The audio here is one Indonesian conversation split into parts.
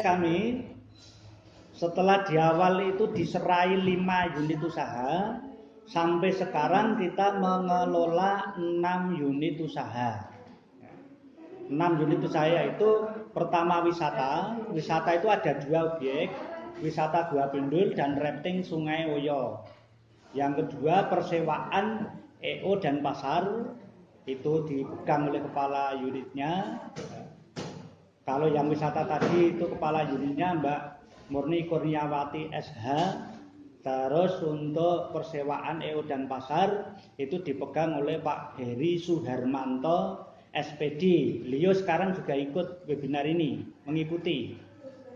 Kami setelah di awal itu diserai 5 unit usaha, sampai sekarang kita mengelola 6 unit usaha. 6 unit usaha itu pertama wisata itu ada 2 objek, wisata Gua Pindul dan rafting Sungai Oyo. Yang kedua persewaan EO dan pasar, itu dipegang oleh kepala unitnya. Kalau yang wisata tadi itu kepala unitnya Mbak Murni Kurniawati SH. Terus untuk persewaan EO dan pasar itu dipegang oleh Pak Heri Suharmanto SPD. Beliau sekarang juga ikut webinar ini, mengikuti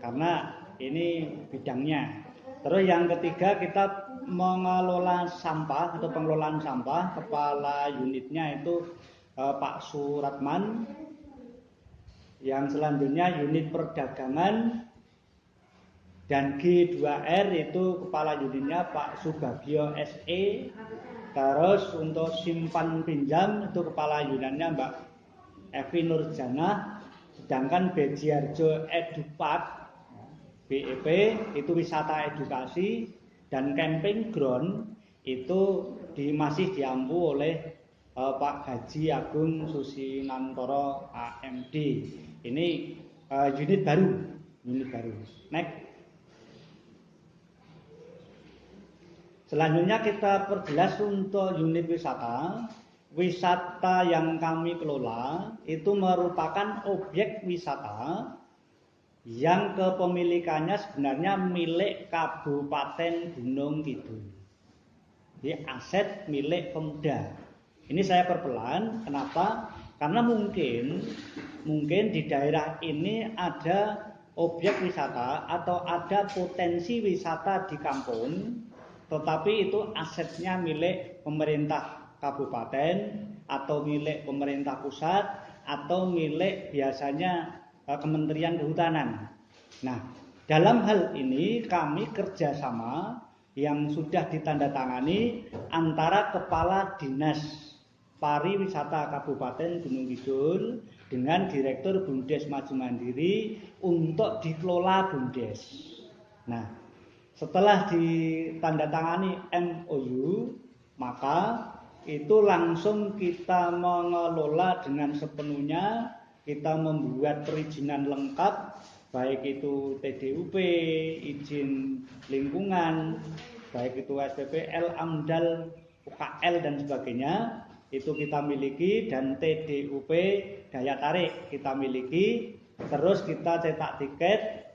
karena ini bidangnya. Terus yang ketiga kita mengelola sampah atau pengelolaan sampah, kepala unitnya itu Pak Suratman. Yang selanjutnya unit perdagangan dan G2R itu kepala unitnya Pak Subagio SE. Terus untuk simpan pinjam itu kepala unitnya Mbak Evi Nurjana. Sedangkan Bejiarjo Edupak BEP itu wisata edukasi dan camping ground itu masih diampu oleh Pak Haji Agung Susinantoro AMD. Ini unit baru. Next. Selanjutnya kita perjelas untuk unit wisata. Wisata yang kami kelola itu merupakan objek wisata yang kepemilikannya sebenarnya milik Kabupaten Gunung Kidul. Jadi aset milik Pemda. Ini saya perpelan. Kenapa? Karena mungkin di daerah ini ada objek wisata atau ada potensi wisata di kampung, tetapi itu asetnya milik pemerintah kabupaten atau milik pemerintah pusat atau milik biasanya Kementerian Kehutanan. Nah, dalam hal ini kami kerjasama yang sudah ditandatangani antara Kepala Dinas Pariwisata Kabupaten Gunung Kidul dengan Direktur BUMDes Maju Mandiri untuk dikelola BUMDes. Nah, setelah ditandatangani MOU, maka itu langsung kita mengelola dengan sepenuhnya. Kita membuat perizinan lengkap, baik itu TDUP, izin lingkungan, baik itu SPPL, AMDAL, UKL dan sebagainya. Itu kita miliki, dan TDUP daya tarik kita miliki. Terus kita cetak tiket,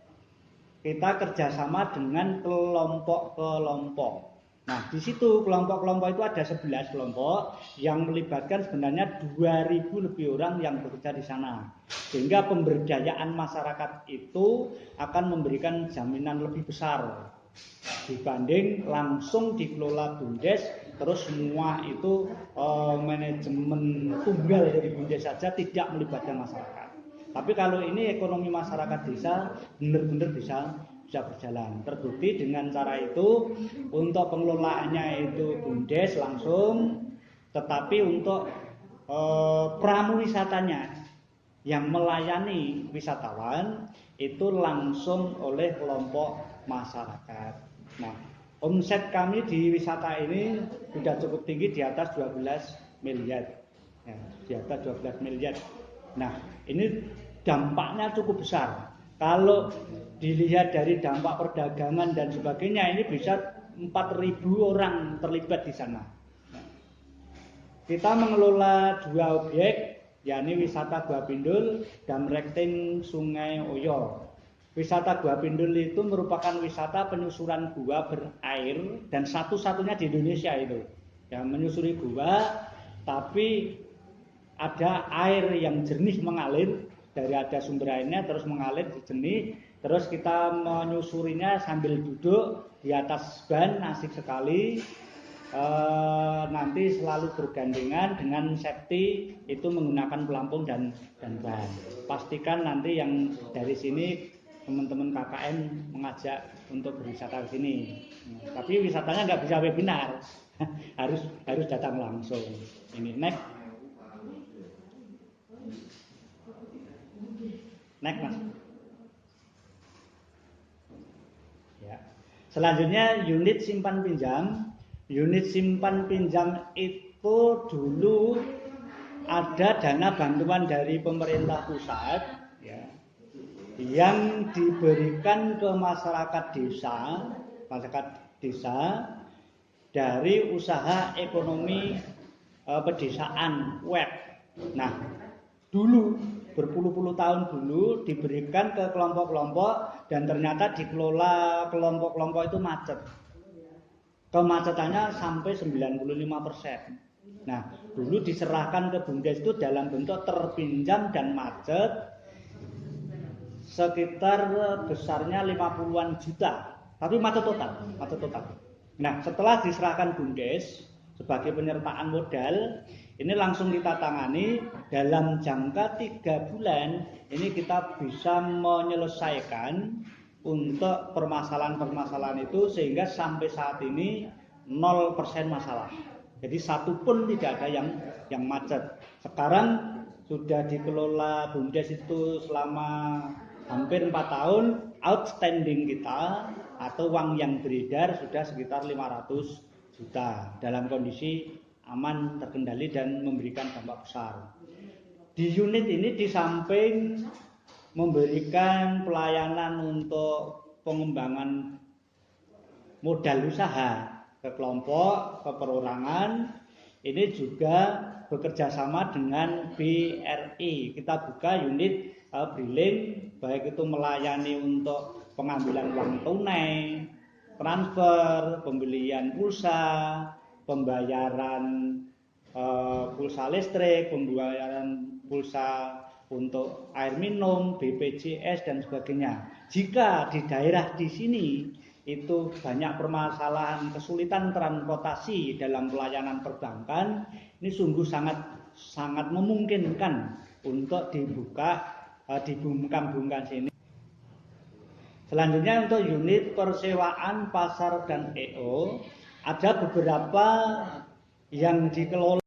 kita kerjasama dengan kelompok-kelompok. Nah, di situ kelompok-kelompok itu ada 11 kelompok yang melibatkan sebenarnya 2.000 lebih orang yang bekerja di sana. Sehingga pemberdayaan masyarakat itu akan memberikan jaminan lebih besar dibanding langsung dikelola BUMDes, terus semua itu manajemen tunggal dari BUMDes saja, tidak melibatkan masyarakat. Tapi kalau ini ekonomi masyarakat desa benar-benar bisa berjalan. Terbukti dengan cara itu untuk pengelolaannya itu BUMDes langsung, tetapi untuk pramu wisatanya yang melayani wisatawan itu langsung oleh kelompok masyarakat. Nah, omset kami di wisata ini sudah cukup tinggi, di atas 12 miliar. Ya, di atas 12 miliar. Nah, ini dampaknya cukup besar. Kalau dilihat dari dampak perdagangan dan sebagainya, ini bisa 4.000 orang terlibat di sana. Kita mengelola 2 objek, yakni wisata Gua Pindul dan rafting Sungai Oyo. Wisata Gua Pindul itu merupakan wisata penyusuran gua berair dan satu-satunya di Indonesia itu. Ya, menyusuri gua, tapi ada air yang jernih mengalir. Dari ada sumber airnya terus mengalir jernih, terus kita menyusurinya sambil duduk di atas ban, asik sekali. Nanti selalu bergandengan dengan safety itu menggunakan pelampung dan ban. Pastikan nanti yang dari sini teman-teman KKN mengajak untuk berwisata ke sini. Tapi wisatanya nggak bisa webinar, harus datang langsung. Ini next. Next, Mas. Ya. Selanjutnya unit simpan pinjam. Unit simpan pinjam itu dulu ada dana bantuan dari pemerintah pusat, ya, yang diberikan ke masyarakat desa dari usaha ekonomi pedesaan web. Nah, dulu berpuluh-puluh tahun dulu diberikan ke kelompok-kelompok dan ternyata dikelola kelompok-kelompok itu macet. Kemacetannya sampai 95%. Nah, dulu diserahkan ke BUMDes itu dalam bentuk terpinjam dan macet sekitar besarnya 50-an juta. Tapi macet total. Nah, setelah diserahkan BUMDes sebagai penyertaan modal, ini langsung kita tangani dalam jangka 3 bulan. Ini kita bisa menyelesaikan untuk permasalahan-permasalahan itu sehingga sampai saat ini 0% masalah. Jadi satu pun tidak ada yang macet. Sekarang sudah dikelola BUMDes itu selama hampir 4 tahun, outstanding kita atau uang yang beredar sudah sekitar 500 juta dalam kondisi aman, terkendali dan memberikan dampak besar. Di unit ini di samping memberikan pelayanan untuk pengembangan modal usaha ke kelompok, ke perorangan, ini juga bekerja sama dengan BRI. Kita buka unit Briling, baik itu melayani untuk pengambilan uang tunai, transfer, pembelian pulsa, pembayaran pulsa listrik, pembayaran pulsa untuk air minum, BPJS dan sebagainya. Jika di daerah di sini itu banyak permasalahan kesulitan transportasi dalam pelayanan perbankan, ini sungguh sangat memungkinkan untuk dibuka di bungkam-bungkam sini. Selanjutnya untuk unit persewaan pasar dan EO, ada beberapa yang dikelola